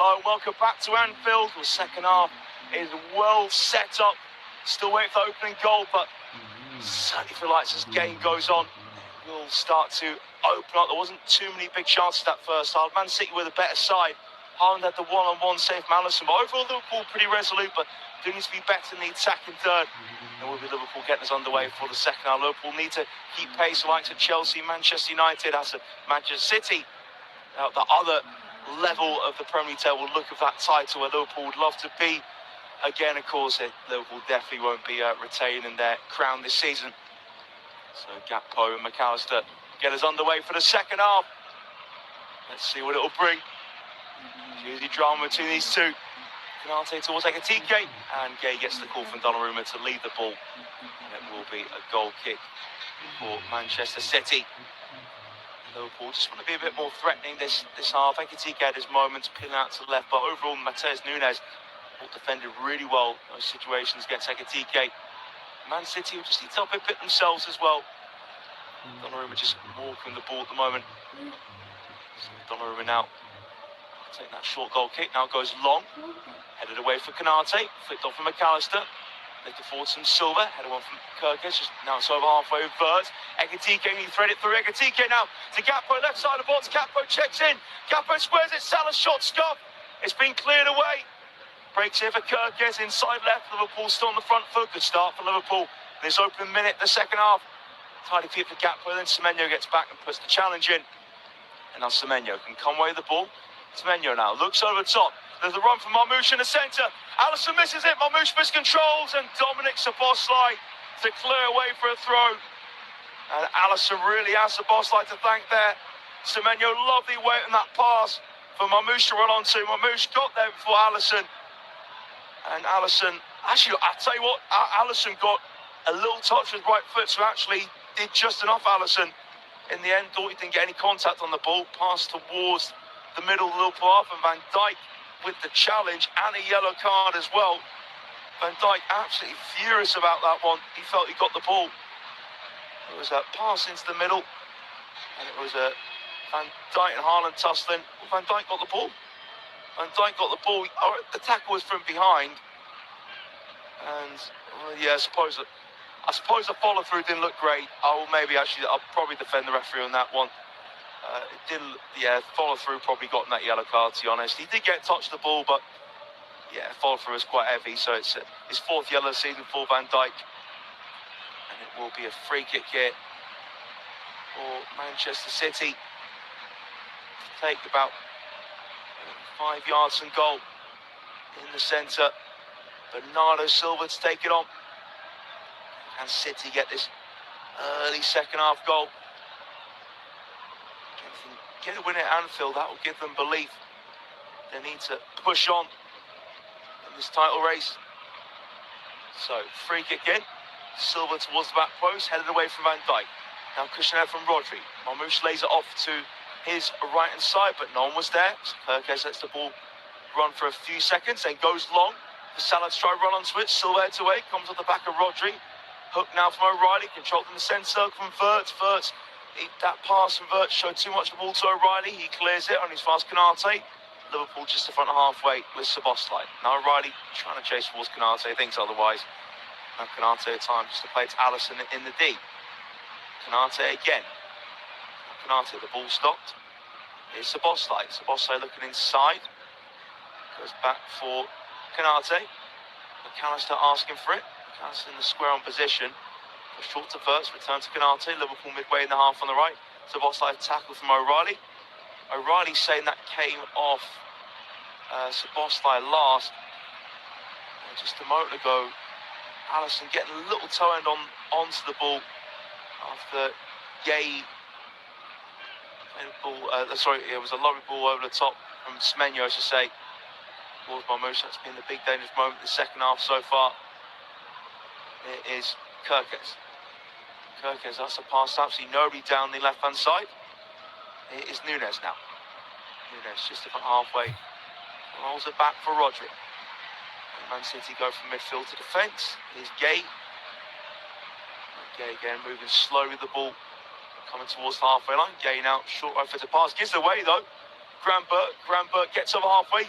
Hello, welcome back to Anfield. The second half is well set up. Still waiting for the opening goal, but certainly feel like as this game goes on, we'll start to open up. There wasn't too many big chances that first half. Man City with a better side. Haaland had the one-on-one save from Alisson, but overall Liverpool pretty resolute, but do need to be better in the attacking third. And will be Liverpool getting us underway for the second half. Liverpool need to keep pace, like to Chelsea, Manchester United, as a Manchester City. The other level of the Premier League table look of that title where Liverpool would love to be. Again, of course, Liverpool definitely won't be retaining their crown this season. So Gakpo and McAllister get us underway for the second half. Let's see what it'll bring. Usually drama between these two. Konate towards Ekitike, and Gay gets the call from Donnarumma to lead the ball. And it will be a goal kick for Manchester City. Liverpool just want to be a bit more threatening this half. Ekitike had his moments, peeling out to the left, but overall Matheus Nunes defended really well in those situations against Ekitike. Man City will just need to up a bit themselves as well. Donnarumma just walking the ball at the moment. So Donnarumma now taking that short goal kick, now goes long. Headed away for Konate, flicked off from McAllister. Lifted forward some Silva, headed one from Kirkes, just now it's over halfway with Vert. Ekitike, he threaded through Ekitike now to Gakpo, left side of the box. Gakpo checks in, Gakpo squares it, Salah's shot scuff. It's been cleared away. Breaks here for Kirkes, inside left. Liverpool still on the front foot. Good start for Liverpool in this opening minute, the second half. Tidy feet for Gakpo, then Semenyo gets back and puts the challenge in. And now Semenyo can come away with the ball. Semenyo now looks over the top. There's a run from Marmoush in the centre. Alisson misses it. Marmoush miscontrols, and Dominic Szoboszlai to clear away for a throw. And Alisson really has Szoboszlai to thank there. Semenyo, lovely weight on that pass for Marmoush to run onto. Marmoush got there before Alisson. And Alisson, actually, I'll tell you what, Alisson got a little touch with right foot, so actually did just enough, Alisson. In the end, thought he didn't get any contact on the ball. Passed towards the middle of the Liverpool half, and Van Dijk with the challenge and a yellow card as well. Van Dijk absolutely furious about that one. He felt he got the ball. It was a pass into the middle, and it was a Van Dijk and Haaland tussling. Well, Van Dijk got the ball. Van Dijk got the ball. The tackle was from behind, and yeah, I suppose the follow through didn't look great. I'll probably defend the referee on that one. It didn't, follow through probably got that yellow card, to be honest. He did get touched the ball, but yeah, follow through was quite heavy. So it's his fourth yellow season for Van Dijk, and it will be a free kick here for Manchester City to take about 5 yards from goal in the centre. Bernardo Silva to take it on. Can City get this early second half goal? Get a win at Anfield, that will give them belief. They need to push on in this title race. So, free kick in. Silva towards the back post, headed away from Van Dijk. Now cushion from Rodri. Marmoush lays it off to his right-hand side, but no one was there. So Kirkes lets the ball run for a few seconds, then goes long for Salah to try and run onto it. Silva heads away, comes on the back of Rodri. Hook now from O'Reilly, controlled in the centre circle from Vert. That pass from Vert showed too much of the ball to O'Reilly. He clears it on his fast Konate. Liverpool just the front halfway with Szoboszlai. Now O'Reilly trying to chase towards Konate, thinks otherwise. And Konate at time just to play to Alisson in the D. Konate again. Konate, the ball stopped. Here's Szoboszlai. Szoboszlai looking inside. Goes back for Konate. McAllister asking for it. McAllister in the square on position. Short to Verts, return to Konate. Liverpool midway in the half on the right. Szoboszlai tackle from O'Reilly. O'Reilly saying that came off Szoboszlai last. And just a moment ago, Alisson getting a little toe end onto the ball after Gay. It was a lovely ball over the top from Semenyo, I should say. Towards Marmoush. That's been the big dangerous moment in the second half so far. It is Kirkes. Kirkes, that's a pass, absolutely nobody down the left-hand side. It is Nunes now. Nunes just about halfway. Rolls it back for Rodri. And Man City go from midfield to defence. Here's Gay. Gay again moving slowly with the ball. Coming towards the halfway line. Gay now, short right for the pass. Gives it away though. Graham Burke gets over halfway.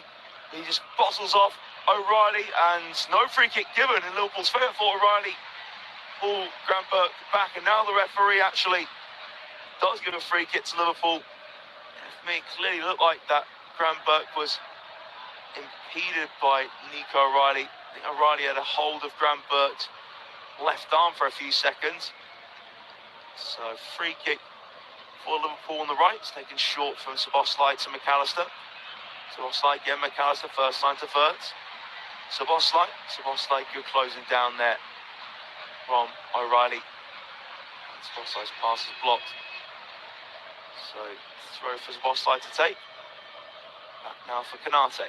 He just bustles off O'Reilly, and no free kick given in Liverpool's favour for O'Reilly. Pull Grant Burke back, and now the referee actually does give a free kick to Liverpool. For me, it clearly looked like that Grant Burke was impeded by Nico O'Reilly. I think O'Reilly had a hold of Grant Burke's left arm for a few seconds. So free kick for Liverpool on the right. It's taken short from Szoboszlai to McAllister. Szoboszlai again, McAllister, first time to Wirtz. Szoboszlai, good closing down there from O'Reilly. Szoboszlai's pass is blocked. So throw for Szoboszlai to take. Back now for Konate.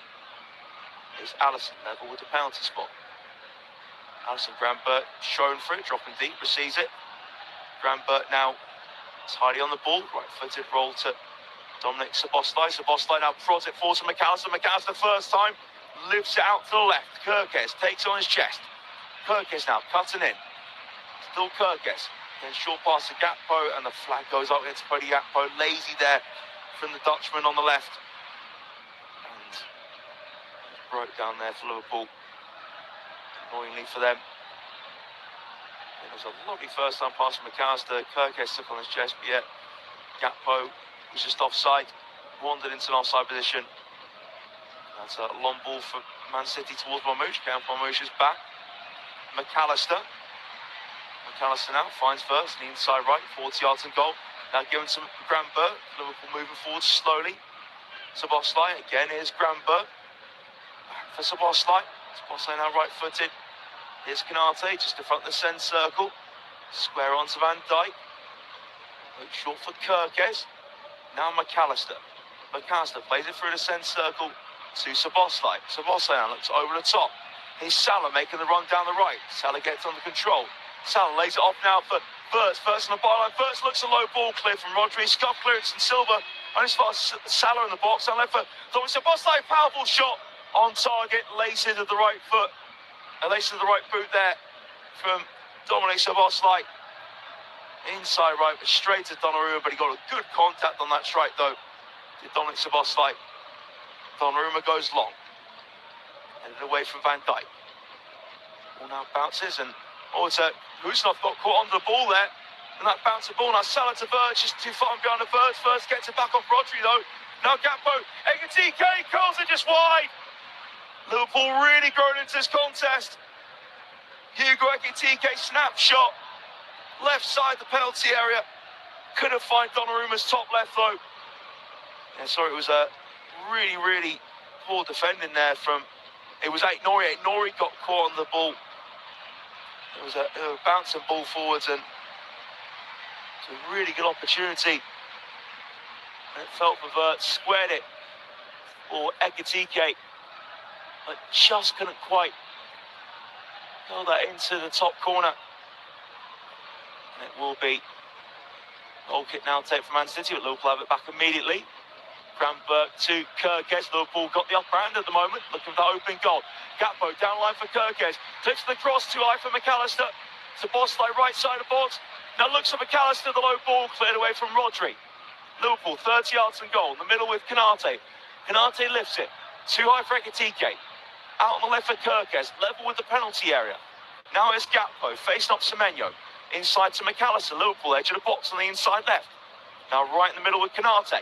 It's Alisson level with the penalty spot. Alisson, Grant Burke shown through, dropping deep, receives it. Grant Burke now tidy on the ball, right-footed roll to Dominic Szoboszlai. Szoboszlai now prods it forward to McAllister. McAllister first time, lifts it out to the left. Kerkez takes on his chest. Kerkez now cutting in. Still Kerkez. Then short pass to Gakpo, and the flag goes up against Cody Gakpo. Lazy there from the Dutchman on the left. And broke down there for Liverpool. Annoyingly for them. It was a lovely first time pass from McAllister. Kerkez took on his chest, but yet Gakpo was just offside. Wandered into an offside position. That's a long ball for Man City towards Marmoush. Marmoush is back. McAllister now finds Wirtz, the inside right, 40 yards and goal. Now given to Grant Burke. Liverpool moving forward slowly. Szoboszlai, again, here's Grant Burke. Back for Szoboszlai. Szoboszlai now right-footed. Here's Konate, just in front of the centre circle. Square onto Van Dijk. Look short for Kerkez. Now McAllister. McAllister plays it through the centre circle to Szoboszlai. Szoboszlai now looks over the top. Here's Salah making the run down the right. Salah gets under control. Salah lays it off now for Wirtz. Wirtz on the byline. Wirtz looks a low ball clear from Rodri. Scuff clearance and Silva. And as far as Salah in the box, and left for Dominic Szoboszlai. Powerful shot on target. Lays it at the right foot. And lays it at the right boot there from Dominic Szoboszlai. Inside right, but straight to Donnarumma. But he got a good contact on that strike though. Did Dominic Szoboszlai. Donnarumma goes long. Headed away from Van Dijk. Ball now bounces, and Husanov got caught under the ball there. And that bounced the ball. Now Salah to Wirtz, just too far behind the Wirtz. Wirtz gets it back off Rodri though. Now Gakpo, Ekitike curls it just wide. Liverpool really growing into this contest. Hugo Ekitike snapshot. Left side the penalty area. Couldn't find Donnarumma's top left though. Yeah, sorry, it was a really poor defending there from... It was Aït-Nouri. Aït-Nouri got caught on the ball. It was a bouncing ball forwards, and it's a really good opportunity. And it felt for Wirtz, squared it for Ekitike, but just couldn't quite pull that into the top corner. And it will be goal kick now take from Man City, but Liverpool have it back immediately. Grant Burke to Kerkez. Liverpool got the upper hand at the moment, looking for that open goal. Gakpo down line for Kerkez. Takes the cross too high for McAllister. Szoboszlai right side of the box. Now looks at McAllister, the low ball cleared away from Rodri. Liverpool 30 yards and goal in the middle with Konate. Konate lifts it. Too high for Ekitike. Out on the left for Kerkez, level with the penalty area. Now it's Gakpo facing up Semenyo. Inside to McAllister. Liverpool edge of the box on the inside left. Now right in the middle with Konate.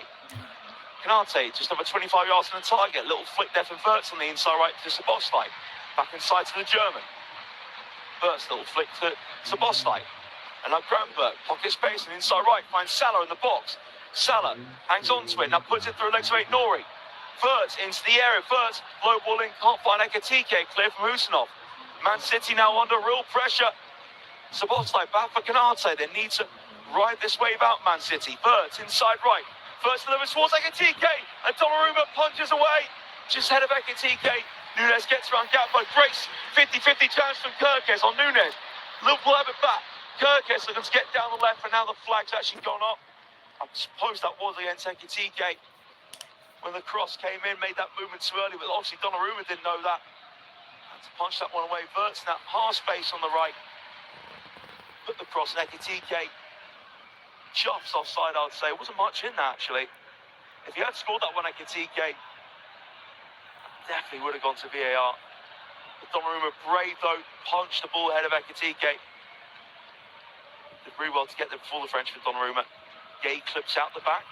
Konate just over 25 yards from the target. Little flick there from Wirtz on the inside right to Szoboszlai. Back inside to the German. Wirtz, little flick to Szoboszlai. And now Grant Burke, pocket space and inside right, finds Salah in the box. Salah hangs on to it, now puts it through legs of Aït-Nouri. Wirtz into the area. Wirtz, low ball in, can't find Ekitike, clear from Husanov. Man City now under real pressure. Szoboszlai back for Konate. They need to ride this wave out, Man City. Wirtz inside right. First delivers towards Ekitike, and Donnarumma punches away. Just ahead of Ekitike. Núñez gets around Gakpo. Great 50-50 chance from Kerkez on Núñez. Liverpool have it back. Kerkez looking to get down the left, and now the flag's actually gone up. I suppose that was against Ekitike. When the cross came in, made that movement too early, but obviously Donnarumma didn't know that. Had to punch that one away. Wirtz now half space on the right. Put the cross in Ekitike. Just offside, I would say. Wasn't much in that, actually. If he had scored that one, Ekitike, I definitely would have gone to VAR. But Donnarumma, brave though, punched the ball ahead of Ekitike. Did really well to get there before the Frenchman, Donnarumma. Gay clips out the back.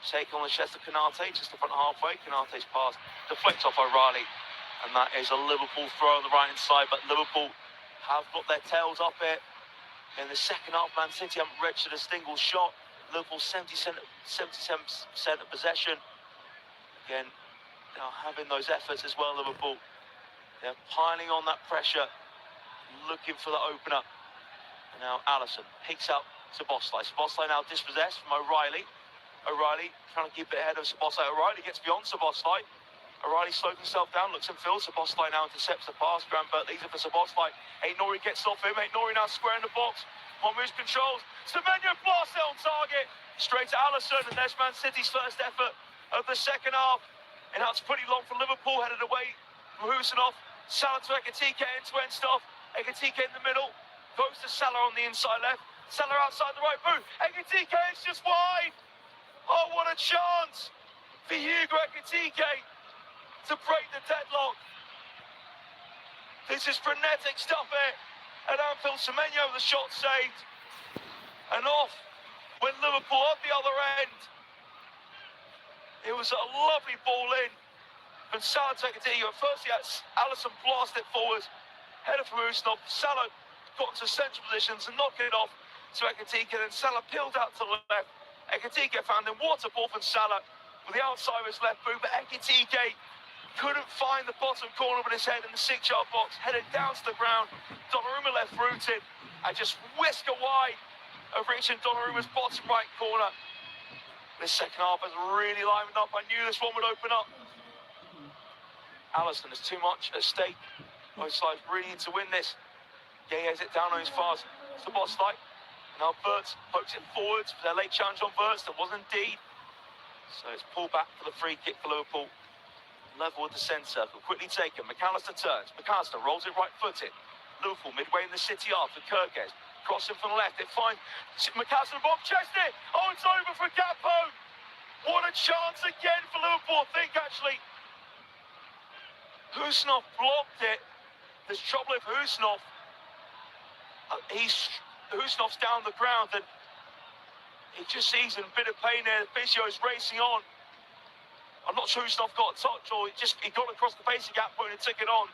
Take on the chest of Konate, just the front halfway. Konate's pass deflects off O'Reilly. And that is a Liverpool throw on the right-hand side. But Liverpool have got their tails up here. In the second half, Man City haven't registered a single shot. Liverpool 77% of possession. Again, now having those efforts as well, Liverpool. They're piling on that pressure, looking for the opener. And now Alisson picks out Szoboszlai. Szoboszlai now dispossessed from O'Reilly. O'Reilly trying to keep it ahead of Szoboszlai. O'Reilly gets beyond Szoboszlai. O'Reilly slows himself down, looks and feels. Szoboszlai now intercepts the pass. Grandbert leaves it for Szoboszlai. Aït-Nouri gets off him. Aït-Nouri now square in the box. Monmouth controls. Semenyo blasts it on target. Straight to Alisson, and there's Man City's first effort of the second half. And that's pretty long for Liverpool, headed away from Husinov. Salah to Ekitike, end-to-end stuff. Ekitike in the middle. Goes to Salah on the inside left. Salah outside the right boot. Ekitike is just wide. Oh, what a chance for Hugo Ekitike to break the deadlock. This is frenetic stuff here at Anfield. Semenyo, the shot saved. And off went Liverpool at the other end. It was a lovely ball in from Salah to Ekitike. First he had Alisson blast it forward. Header from Husinov. Salah got to central positions and knocked it off to Ekitike. Then Salah peeled out to the left. Ekitike found him. Water ball from Salah with the outside of his left boot. But Ekitike couldn't find the bottom corner with his head in the 6-yard box. Headed down to the ground. Donnarumma left rooted. And just whisker wide of reaching Donnarumma's bottom right corner. This second half has really livened up. I knew this one would open up. Alisson, there's too much at stake. Both sides really need to win this. Gay has it down on his fast. It's the boss fight. Now Wirtz pokes it forwards for their late challenge on Wirtz. That was indeed. So it's pulled back for the free kick for Liverpool. Level with the centre circle. Quickly taken. McAllister turns. McAllister rolls it right-footed. Liverpool midway in the City half for Kirkes. Crossing from the left. It finds McAllister. Bob Chesney. Oh, it's over for Gakpo. What a chance again for Liverpool. I think actually Husinov blocked it. There's trouble with Husinov. Husinov's down the ground and he just sees a bit of pain there. The physio is racing on. I'm not sure Husinov got a touch or he got across the face of Gakpo and he took it on.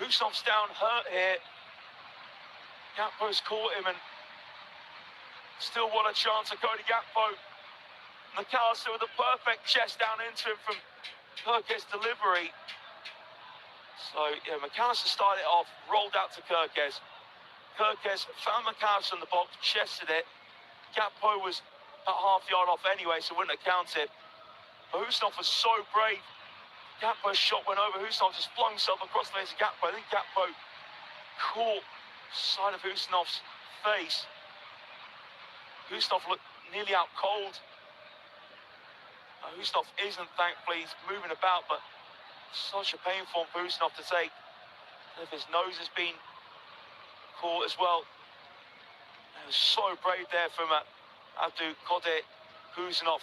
Husinov's down hurt here. Gakpo's caught him and still what a chance of Cody Gakpo. McAllister with a perfect chest down into him from Kirkes' delivery. So yeah, McAllister started it off, rolled out to Kirkes. Kirkes found McAllister in the box, chested it. Gakpo was about half-yard off anyway, so wouldn't have counted. But Husinov was so brave. Gakpo's shot went over. Husinov just flung himself across the face of Gakpo. I think Gakpo caught side of Husinov's face. Husinov looked nearly out cold. Husinov isn't, thankfully, he's moving about, but such a painful for Husinov to take. And if his nose has been caught as well. It was so brave there from Abdou Kode Husinov.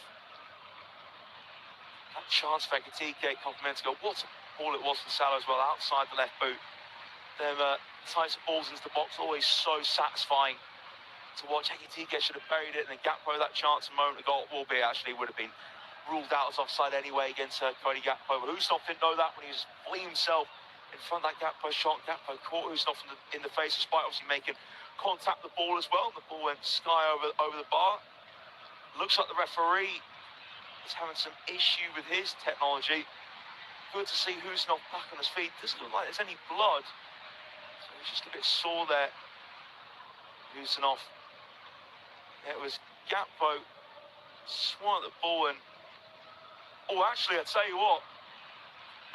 That chance for Ekitike a couple of minutes ago. What a ball it was from Salah as well, outside the left boot. Them types of balls into the box, always so satisfying to watch. Ekitike should have buried it, and then Gakpo, that chance a moment ago, albeit actually would have been ruled out as offside anyway against Cody Gakpo. But Husinov didn't know that when he was fleeing himself in front of that Gakpo shot. Gakpo caught Husinov in the face, despite obviously making contact with the ball as well. The ball went sky over the bar. Looks like the referee is having some issue with his technology. Good to see Husinov back on his feet. Doesn't look like there's any blood. So he's just a bit sore there. Husinov. It was Gakpo swung at the ball and... Oh, actually, I tell you what.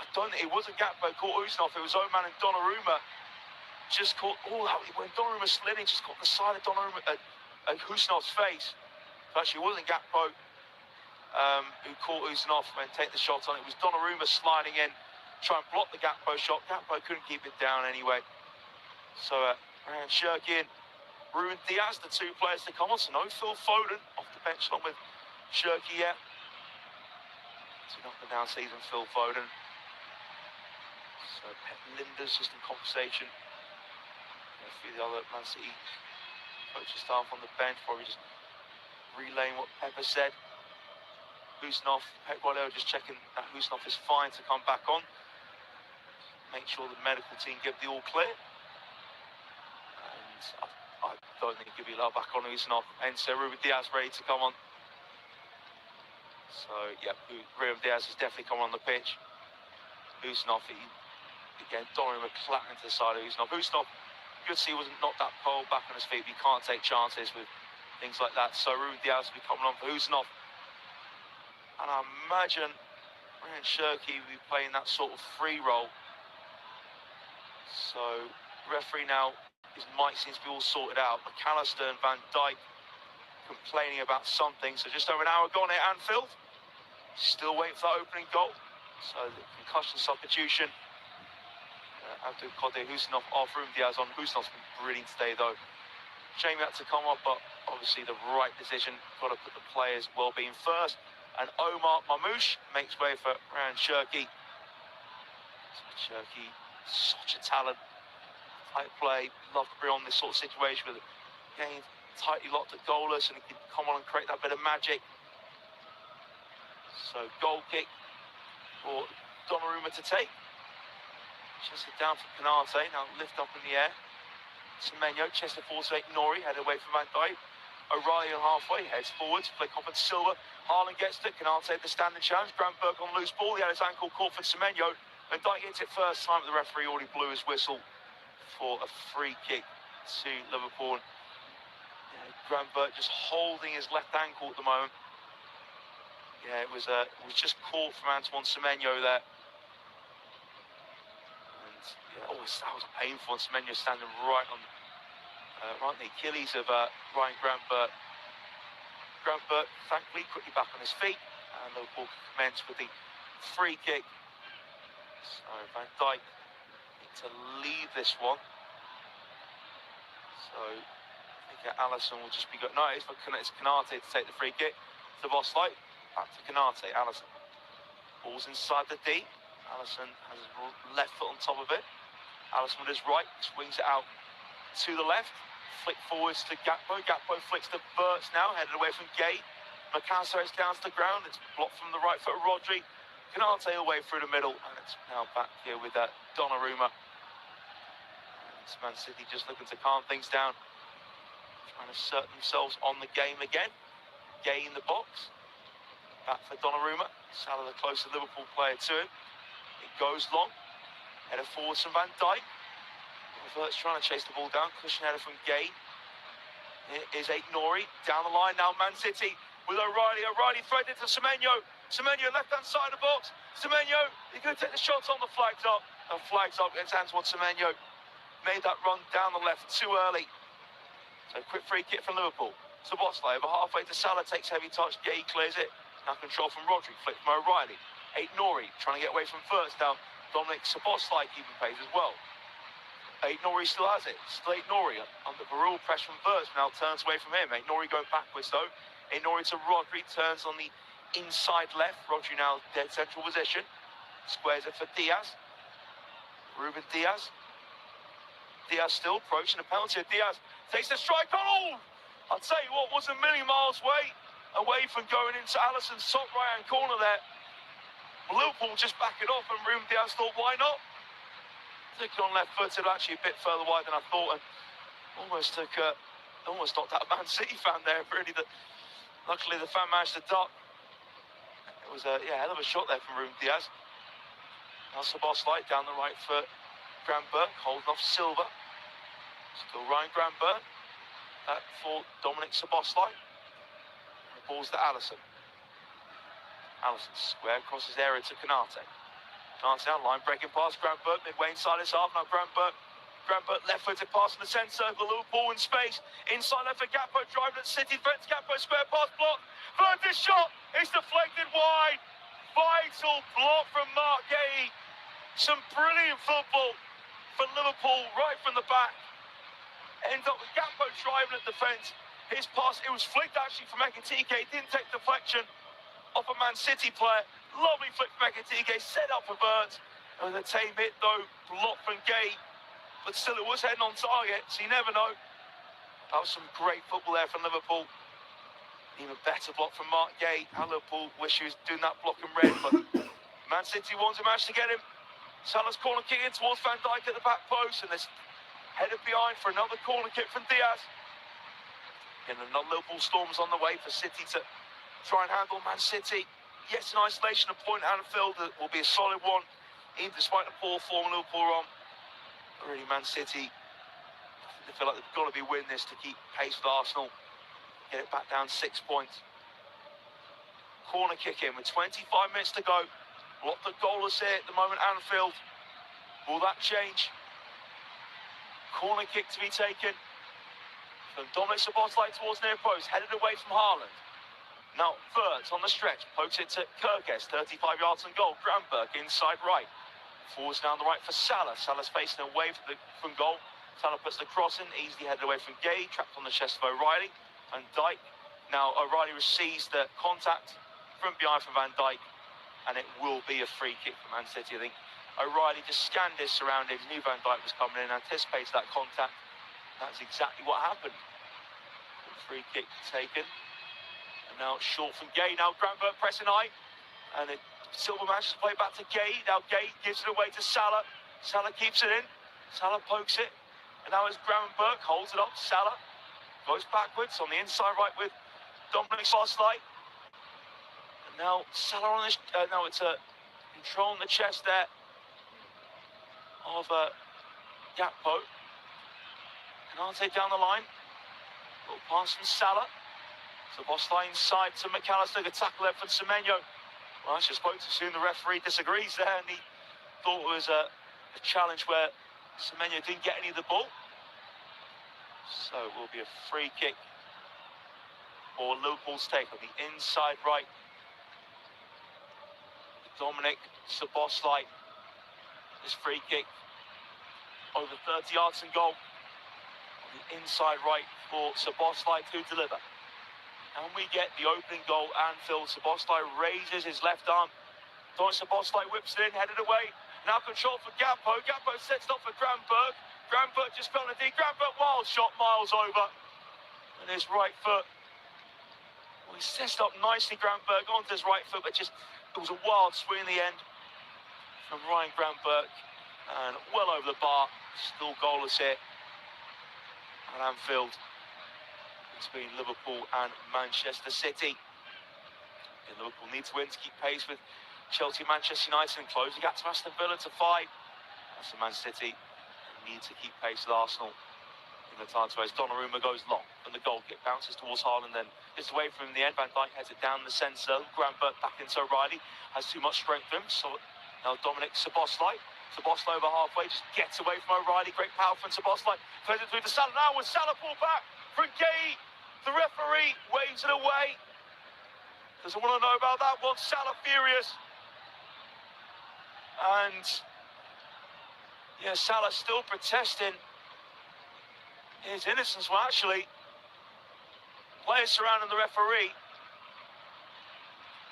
I don't think it wasn't Gakpo caught Husinov. It was Oman and Donnarumma. Just caught... Oh, when Donnarumma slid in, just caught the side of Donnarumma... Husinov's face. So actually, it wasn't Gakpo who caught Husinov and take the shot on. It was Donnarumma sliding in, trying to block the Gakpo shot. Gakpo couldn't keep it down anyway. So, Ryan Shirky and Ruben Diaz, the two players to come on. So no Phil Foden off the bench along with Shirky yet. Two up and down season, Phil Foden. So Pep Lijnders just in conversation. A few of the other Man City coaching staff on the bench, probably just relaying what Pep has said. Husnov, Pep Guardiola just checking that Husnov is fine to come back on. Make sure the medical team give the all clear. And I don't think he'll be allowed back on Husnov. And so Ruben Diaz ready to come on. So, yeah, Ruben Diaz is definitely coming on the pitch. Husnov, again, Donnarumma clattering to the side of Husnov. Husnov, good to see, wasn't not that pole back on his feet, but he can't take chances with things like that. So Ruben Diaz will be coming on for Husnov. And I imagine Ryan Shirky will be playing that sort of free role. So, referee now, his mic seems to be all sorted out. McAllister and Van Dijk complaining about something. So just over an hour gone at Anfield. Still waiting for that opening goal. So the concussion substitution. Abdul Qadir Husnov off, Ruben Diaz on. Husnov's been brilliant today though. Shame that to come up, but obviously the right decision. Got to put the players' well-being first. And Omar Mamouche makes way for Ryan Shirky. Shirky, such a talent. Tight play, love to bring on this sort of situation with it. Again, tightly locked at goalless, and he can come on and create that bit of magic. So goal kick for Donnarumma to take. Just it down for Canate, now lift up in the air. Semenyo, Chester forward to Nouri, headed away from Van Dijk. O'Reilly on halfway, heads forwards, flick off at Silva. Haaland gets it, Canate the standing challenge. Grandberg on loose ball, he had his ankle caught for Semenyo. Van Dijk hits it first time, the referee already blew his whistle for a free kick to Liverpool. Grandberg just holding his left ankle at the moment. Yeah, it was just caught from Antoine Semenyo there. And yeah, that was painful. And Semenyo standing right on the Achilles of Ryan Grandberg. Grandberg, thankfully, quickly back on his feet, and Liverpool commence with the free kick. So Van Dijk need to leave this one. So I think Alisson will just be good. No, it's Canate to take the free kick. To Bosley, back to Canate. Alisson. Ball's inside the D. Alisson has his left foot on top of it. Alisson with his right, swings it out to the left. Flick forwards to Gakpo. Gakpo flicks to Burts now, headed away from Gay. Macasso is down to the ground. It's blocked from the right foot of Rodri. Canate away through the middle, and it's now back here with Donnarumma. And Man City just looking to calm things down, trying to assert themselves on the game again. Gay in the box. Back for Donnarumma. Salah, the closest Liverpool player to him. It goes long. Header forwards from Van Dijk. Verts trying to chase the ball down. Cushion header from Gay. It is Nouri. Down the line now, Man City with O'Reilly. O'Reilly threaded to Semenyo. Semenyo left-hand side of the box. Semenyo, he's going to take the shots on the flags up. The flags up against Antoine Semenyo. Made that run down the left too early. So quick free kick from Liverpool. Szoboszlai over halfway to Salah, takes heavy touch. Gay clears it. Now control from Rodri. Flick from O'Reilly. Nouri trying to get away from Verts. Now Dominic Szoboszlai keeping pace as well. Nouri still has it. Still Nouri under Barul, press from Verts. Now turns away from him. Nouri going backwards though. Nouri to Rodri, turns on the inside left. Rodri now dead central position. Squares it for Diaz. Ruben Diaz. Diaz still approaching the penalty. Diaz takes the strike. Oh! I'll tell you what, was a million miles away from going into Alisson's top right-hand corner there. Liverpool just back it off, and Ruben Diaz thought, why not? Took it on left-footed, actually a bit further wide than I thought, and almost knocked out a Man City fan there. Really, luckily the fan managed to duck. It was a hell of a shot there from Ruben Diaz. Now Szoboszlai down the right foot. Grandberg holding off Silva. Still Ryan Grandberg. That for Dominic Szoboszlai. The ball's to Alisson. Alisson square across his area to Canate. Canate down line, breaking past Grandberg, midway inside his half. Now Grandberg left-footed pass in the centre circle. Liverpool in space. Inside left for Gakpo, driving at City defence. Gakpo square pass blocked. Verts shot. It's deflected wide. Vital block from Mark Gay. Some brilliant football for Liverpool right from the back. Ends up with Gakpo driving at defence. His pass, it was flicked actually from Ekitike. Didn't take deflection off a Man City player. Lovely flick from Ekitike, set up for Burt. And the tame hit though, blocked from Gay. But still it was heading on target, so you never know. That was some great football there from Liverpool. Even better block from Mark Gay. How Liverpool wish he was doing that block in red, but Man City wants to manage to get him. Salah's corner kick in towards Van Dijk at the back post, and there's headed behind for another corner kick from Diaz. And another Liverpool storm is on the way for City to try and handle Man City. Yes, in isolation, a point at Anfield that will be a solid one, even despite the poor form Liverpool are on. But really, Man City, they feel like they've got to be winning this to keep pace with Arsenal. Get it back down 6 points. Corner kick in with 25 minutes to go. What the goalless here at the moment, Anfield. Will that change? Corner kick to be taken from Dominic Szoboszlai towards near post, headed away from Haaland. Now Wirtz on the stretch, pokes it to Kerkez, 35 yards and goal. Granberg inside right. Forwards down the right for Salah. Salah's facing away from goal. Salah puts the cross in, easily headed away from Gay, trapped on the chest of O'Reilly. Van Dijk. Now O'Reilly receives the contact from behind from Van Dijk, and it will be a free kick for Man City. I think O'Reilly just scanned his surroundings, knew Van Dijk was coming in, anticipated that contact. That's exactly what happened. Free kick taken. And now short from Gay. Now Granberg pressing high. And Silva manages to play back to Gay. Now Gay gives it away to Salah. Salah keeps it in. Salah pokes it. And now it's Granberg, holds it up. Salah goes backwards on the inside right with Dominic Szoboszlai. And now Salah on this. No, it's a control on the chest there of Gakpo. Canate down the line. Little pass from Salah. Szoboszlai inside to McAllister. The tackle there from Semenyo. Well, I just spoke to soon. The referee disagrees there, and he thought it was a challenge where Semenyo didn't get any of the ball. So it will be a free kick for Liverpool's take on the inside right. Dominic Szoboszlai. This free kick over 30 yards and goal. On the inside right for Szoboszlai to deliver. And we get the opening goal. Anfield. Szoboszlai raises his left arm. Dominic Szoboszlai whips it in, headed away. Now control for Gakpo. Gakpo sets it up for Granberg. Granberg just fell in the D. Granberg, wild shot, miles over. And his right foot. Well, he sets it up nicely, Granberg, onto his right foot, but just, it was a wild swing in the end from Ryan Granberg. And well over the bar. Still goalless here at Anfield between Liverpool and Manchester City. And Liverpool need to win to keep pace with Chelsea, Manchester United, and close the gap to Aston Villa to 5. As Man City need to keep pace with Arsenal in the time to waste. Donnarumma goes long, and the goal kick bounces towards Haaland, then gets away from him in the end. Van Dijk heads it down the centre. Granberg back into O'Reilly, has too much strength for him. So now Dominic Szoboszlai. Szoboszlai over halfway, just gets away from O'Reilly. Great power from Szoboszlai. Plays it through to Salah. Now with Salah pulled back from Gay. The referee waves it away. Doesn't want to know about that one. Salah furious. And yeah, Salah still protesting his innocence. Well, actually, players surrounding the referee.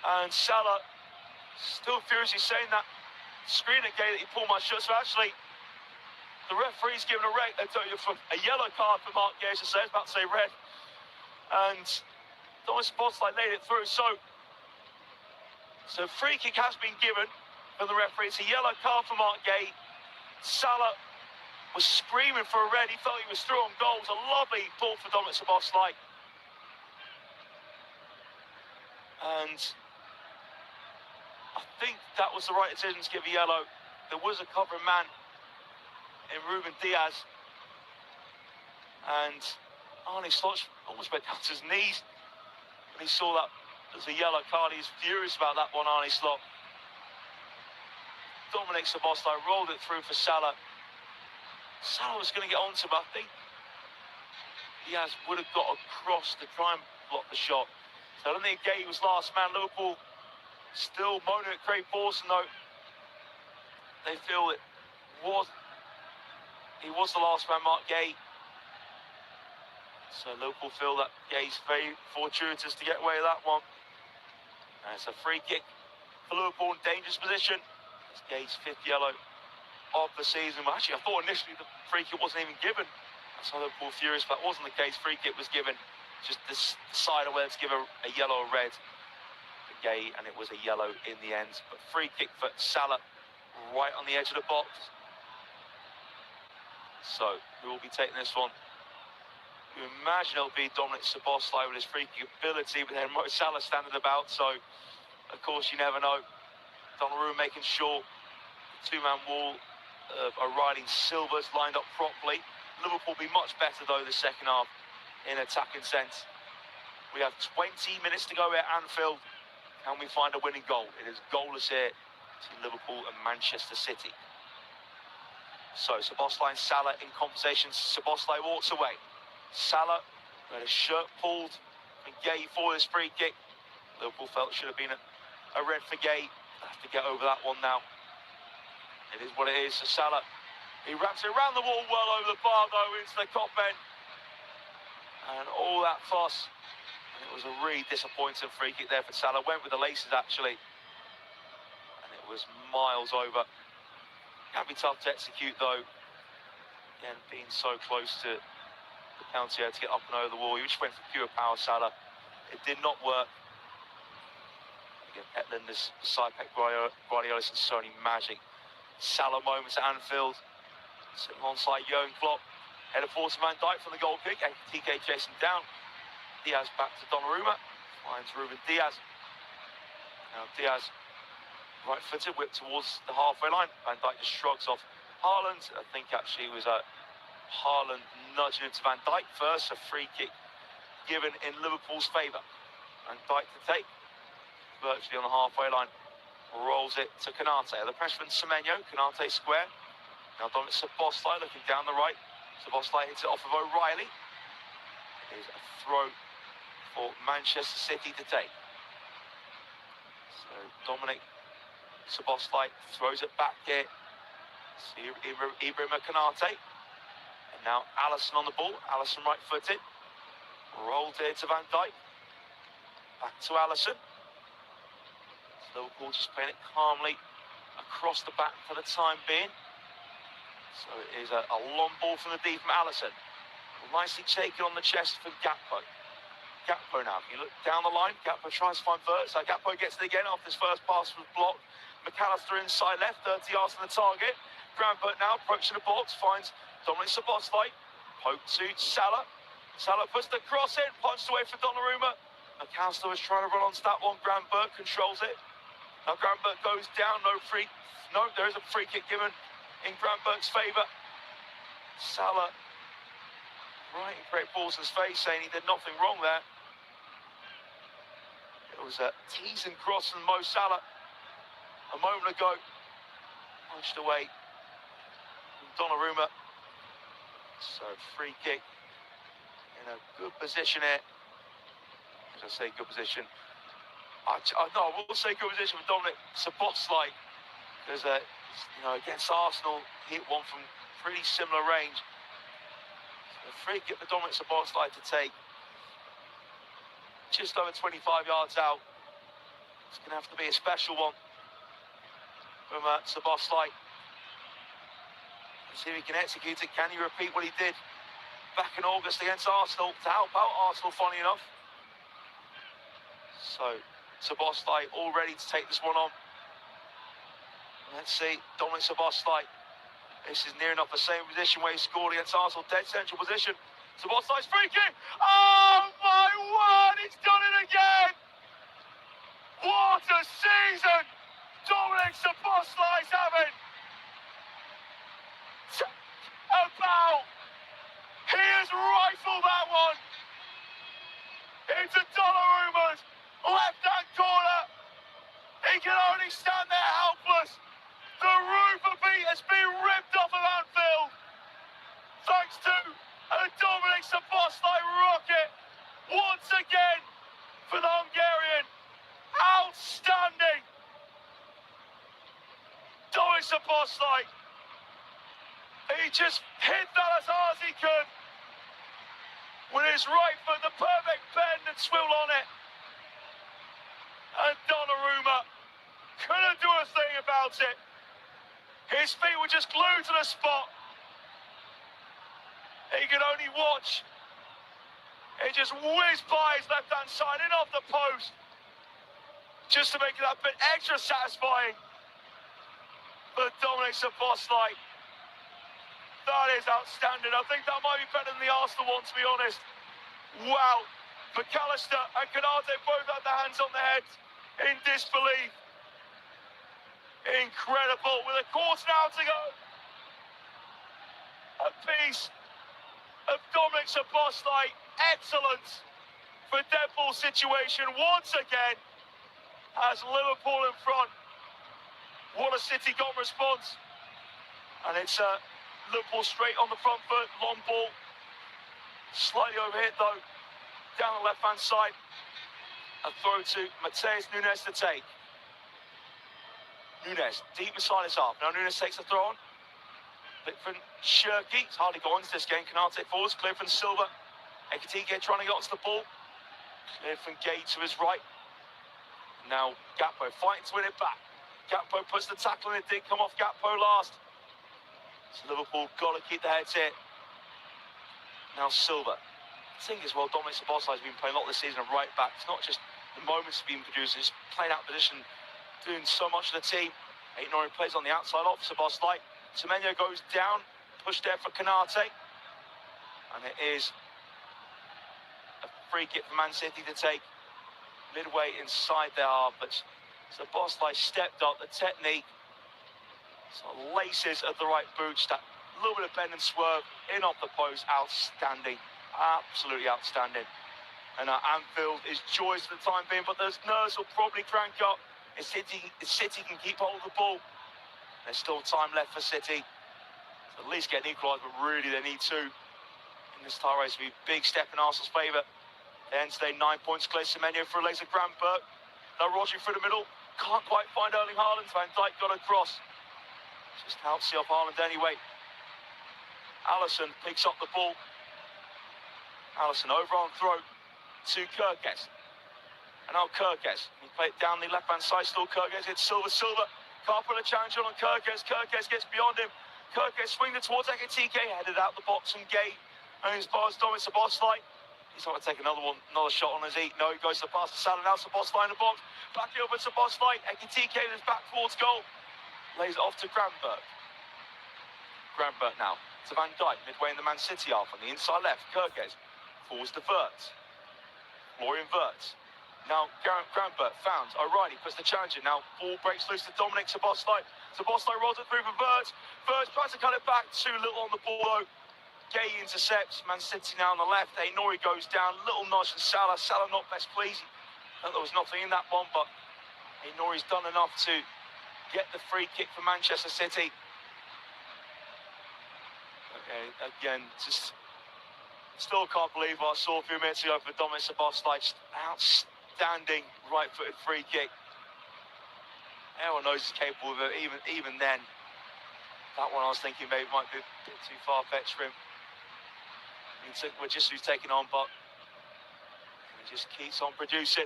And Salah still furiously saying that screen at Gay that he pulled my shirt. So actually, the referee's given a yellow card for Mark Gay, as I say, I was about to say red. And Dominic Szoboszlai laid it through. So free kick has been given from the referee. It's a yellow card for Mark Gay. Salah was screaming for a red. He felt he was through on goal. It was a lovely ball for Dominic Szoboszlai. And I think that was the right decision to give a yellow. There was a covering man in Ruben Diaz. And Arne almost went down to his knees when he saw that as a yellow card. He's furious about that one, Arne Slot. Dominic Szoboszlai rolled it through for Salah. Salah was going to get onto him, I think Diaz would have got across to try and block the shot. So I don't think Gay was last man. Liverpool still moaning at Craig Pawson, though. They feel he was the last man, Mark Gay. So Liverpool feel that Gay's very fortuitous to get away with that one. And it's a free kick for Liverpool in dangerous position. It's Gay's 5th yellow of the season. Well, actually, I thought initially the free kick wasn't even given. That's why Liverpool furious, but that wasn't the case. Free kick was given. Just decided whether to give a yellow or red for Gay, and it was a yellow in the end. But free kick for Salah, right on the edge of the box. So, who will be taking this one? You imagine it'll be Dominic Szoboszlai with his free kick ability, but then Mo Salah standing about, so of course you never know. Donnarumma making sure the two-man wall of O'Reilly and Silva's lined up properly. Liverpool will be much better though the second half in attacking sense. We have 20 minutes to go at Anfield. Can we find a winning goal? It is goalless here to Liverpool and Manchester City. So Szoboszlai and Salah in conversation. Szoboszlai walks away. Salah had his shirt pulled and Gay for his free kick. Liverpool felt it should have been a red for Gay. Have to get over that one now. It is what it is. So Salah, he wraps it around the wall, well over the bar though, into the top end. And all that fuss. And it was a really disappointing free kick there for Salah. Went with the laces actually. And it was miles over. Can be tough to execute though. Again, being so close to the penalty area to get up and over the wall. He just went for pure power, Salah. It did not work. Again, Petland, beside Pep Guardiola, and Sony magic. Salah moments at Anfield. Sitting alongside Jurgen Klopp. Header forward to Van Dijk from the goal kick. TK chasing down. Diaz back to Donnarumma. Finds Ruben Diaz. Now Diaz, right-footed, whipped towards the halfway line. Van Dijk just shrugs off Haaland. I think actually it was Haaland nudging into Van Dijk first. A free kick given in Liverpool's favour. Van Dijk to take. Virtually on the halfway line. Rolls it to Konate. The pressure from Semenyo. Konate square. Now Dominic Szoboszlai looking down the right. Szoboszlai hits it off of O'Reilly. It is a throw for Manchester City to take. So Dominic Szoboszlai throws it back here. See Ibrahim Konate. And now Alisson on the ball. Alisson right-footed. Rolled here to Van Dijk. Back to Alisson. Liverpool just playing it calmly across the back for the time being. So it is a long ball from the deep from Alisson. Nicely taken on the chest from Gakpo. Gakpo now, you look down the line, Gakpo tries to find Verts. So Gakpo gets it again after his first pass was blocked. McAllister inside left, 30 yards from the target. Grandbert now approaching the box, finds Dominic Szoboszlai. Poke to Salah. Salah puts the cross in, punched away for Donnarumma. McAllister was trying to run onto that one. Grandbert controls it. Now Grandbert goes down, no, there is a free kick given in Grandbert's favour. Salah, right in Craig Paulson's face, saying he did nothing wrong there. It was a tease and cross from Mo Salah a moment ago. Punched away from Donnarumma. So free kick in a good position here. As I say, good position. I will say good position for Dominic Szoboszlai. Because, against Arsenal, he hit one from pretty similar range. So a free kick for Dominic Szoboszlai to take. Just over 25 yards out. It's going to have to be a special one from Szoboszlai. See if he can execute it. Can he repeat what he did back in August against Arsenal to help out Arsenal, funny enough? So Szoboszlai all ready to take this one on. Let's see, Dominic Szoboszlai. This is near enough the same position where he scored against Arsenal, dead central position. Szoboszlai's free kick. Oh my word, he's done it again! What a season Dominic Szoboszlai's having! He has rifled that one into Donnarumma's left-hand corner. He can only stand there helpless. The roof of it has been ripped off of Anfield thanks to a Dominic Szoboszlai rocket once again for the Hungarian. Outstanding. Dominic Szoboszlai. He just hit that as hard as he could with his right foot, the perfect bend and swivel on it. And Donnarumma about it. His feet were just glued to the spot. He could only watch. It just whizzed by his left-hand side and off the post. Just to make it that bit extra satisfying for Dominic Szoboszlai. That is outstanding. I think that might be better than the Arsenal one, to be honest. Wow. McAllister and Konate both had their hands on their heads in disbelief. Incredible. With a quarter now to go. A piece of Dominic Szoboszlai. Excellent for dead ball situation once again. As Liverpool in front. What a City got response. And it's Liverpool straight on the front foot. Long ball. Slightly overhit though. Down the left-hand side. A throw to Matheus Nunes to take. Nunes, deep inside his half. Now Nunes takes the throw on. Flick from Shirky. It's hardly got into this game. Konate forwards. Clear from Silva. Ekitike trying to get onto the ball. Clear from Gay to his right. Now Gakpo fighting to win it back. Gakpo puts the tackle and it did come off Gakpo last. So Liverpool got to keep their heads here. Now Silva. I think as well, Dominic Szoboszlai has been playing a lot this season at right back. It's not just the moments being produced, he's playing out position, doing so much for the team. Aït-Nouri plays on the outside off Szoboszlai. Semenyo goes down, pushed there for Konate. And it is a free kick for Man City to take midway inside their half. But Szoboszlai stepped up, the technique, sort of laces at the right boots, that little bit of bend and swerve in off the post, outstanding. Absolutely outstanding. And Anfield is joyous for the time being, but those nerves will probably crank up. If City can keep hold of the ball, there's still time left for City to at least get an equaliser, but really they need to. In this tie race, will be a big step in Arsenal's favour. They end today 9 points clear. Semenyo for a laser Grandberg. Now Rodri through the middle. Can't quite find Erling Haaland. Van Dijk got across. Just helps see off Haaland anyway. Alisson picks up the ball. Alisson over on throw to Kerkez. And now Kerkez. He played it down the left-hand side, still Kerkez hits Silva. Can't put a challenge on Kerkez. Kerkez gets beyond him. Kerkez swinging it towards Ekitike, headed out the box and Gay. And as far as Dominic Szoboszlai, he's not going to take another shot on his eat. No, he goes to pass to Salah. Now Szoboszlai in the box. Back over to Szoboszlai. Ekitike is back towards goal. Lays it off to Grandberg. Grandberg now to Van Dijk, midway in the Man City half on the inside left. Kerkez forwards to Wirtz. Florian Wirtz. Now Grandberg found O'Reilly, puts the challenge in. Now ball breaks loose to Dominic Szoboszlai. Szoboszlai rolls it through for Wirtz. Wirtz tries to cut it back. Too little on the ball though. Gay intercepts. Man City now on the left. Aït-Nouri goes down. Little nudge from Salah. Salah not best pleased. There was nothing in that one, but Aït-Nouri's done enough to get the free kick for Manchester City. Okay, again, just still can't believe what I saw a few minutes ago for Dominic Szoboszlai. Just outstanding right-footed free kick. Everyone knows he's capable of it. Even then, that one I was thinking maybe might be a bit too far-fetched for him. We're just who's taking on, but he just keeps on producing.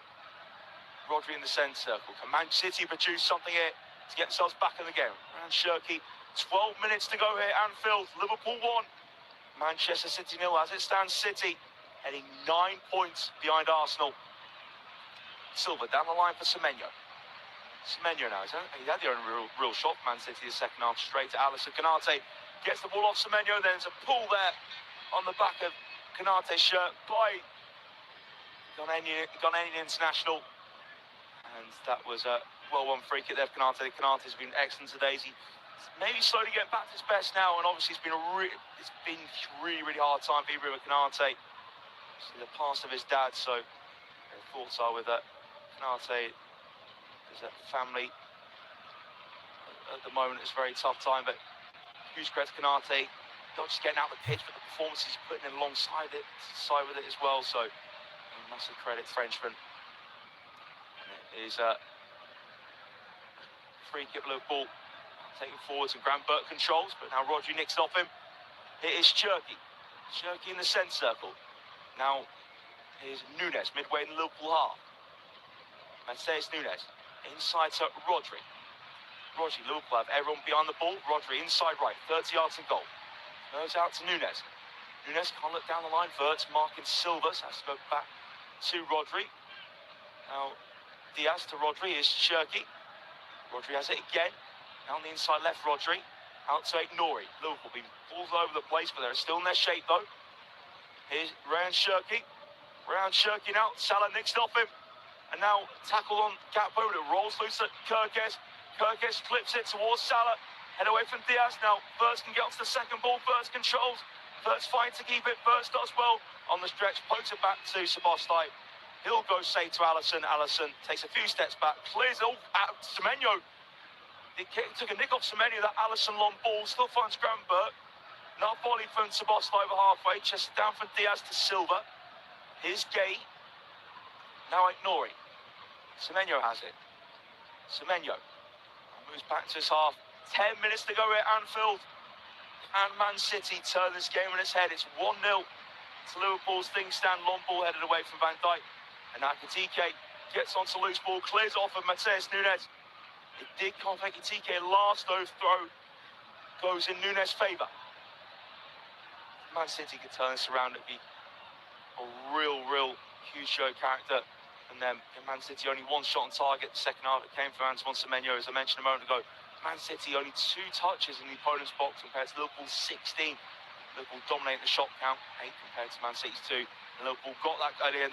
Rodri in the centre circle. Can Man City produce something here to get themselves back in the game? Around Shirky. 12 minutes to go here at Anfield. Liverpool 1. Manchester City 0. As it stands, City heading 9 points behind Arsenal. Silva down the line for Semenyo. Semenyo now, he had the only real shot for Man City the second half, straight to Alisson. Konate gets the ball off Semenyo, then there's a pull there on the back of Konate's shirt by Ghanaian international. And that was a well-won free kick there for Konate. Konate's been excellent today. He's maybe slowly getting back to his best now, and obviously it's been really hard time for Ibrahima Konate. It's the past of his dad, so the thoughts are with that. Konate is a family at the moment. It's a very tough time, but huge credit to Konate, not just getting out the pitch, but the performances he's putting in alongside it, with it as well. So massive credit to Frenchman. It is a free kick Liverpool taking forwards and Grandberg controls, but now Rodri nicks it off him. It is Shirky. Shirky in the centre circle. Now here's Nunes midway in the Liverpool half. Matheus Nunes inside to Rodri. Rodri, Liverpool have everyone behind the ball. Rodri inside right, 30 yards in goal. Goes out to Nunes. Nunes can't look down the line. Verts marking Silva, so has to go back to Rodri. Now Diaz to Rodri is Shirky. Rodri has it again. Down the inside left, Rodri. Out to Nori. Liverpool been all over the place, but they're still in their shape though. Here's Ryan Shirky. Ryan Shirky now. Salah nicks off him. And now tackle on Gakpo. It rolls loose at Kirkes. Kirkes clips it towards Salah. Head away from Diaz now. Verts can get onto the second ball. Verts controls. Verts fighting to keep it. Verts does well on the stretch. Pokes it back to Szoboszlai. He'll go say to Alisson. Alisson takes a few steps back. Clears it all out. Semenyo. He took a nick off Semenyo. That Alisson long ball. Still finds Gravenberg. Now volley from Szoboszlai over halfway. Chest down from Diaz to Silva. Here's Gay. Now Nori. Semenyo has it. Semenyo moves back to his half. 10 minutes to go at Anfield. And Man City turn this game on its head. It's 1-0 to Liverpool's thing stand. Long ball headed away from Van Dijk. And Ekitike gets onto loose ball. Clears off of Matheus Nunes. It did come from Ekitike. Last throw goes in Nunes' favour. Man City could turn this around. It'd be a real huge show of character. And then Man City only one shot on target. The second half it came from Antoine Semenyo, as I mentioned a moment ago. Man City only 2 touches in the opponent's box compared to Liverpool's 16. Liverpool dominating the shot count, 8 compared to Man City's 2. And Liverpool got that at the end.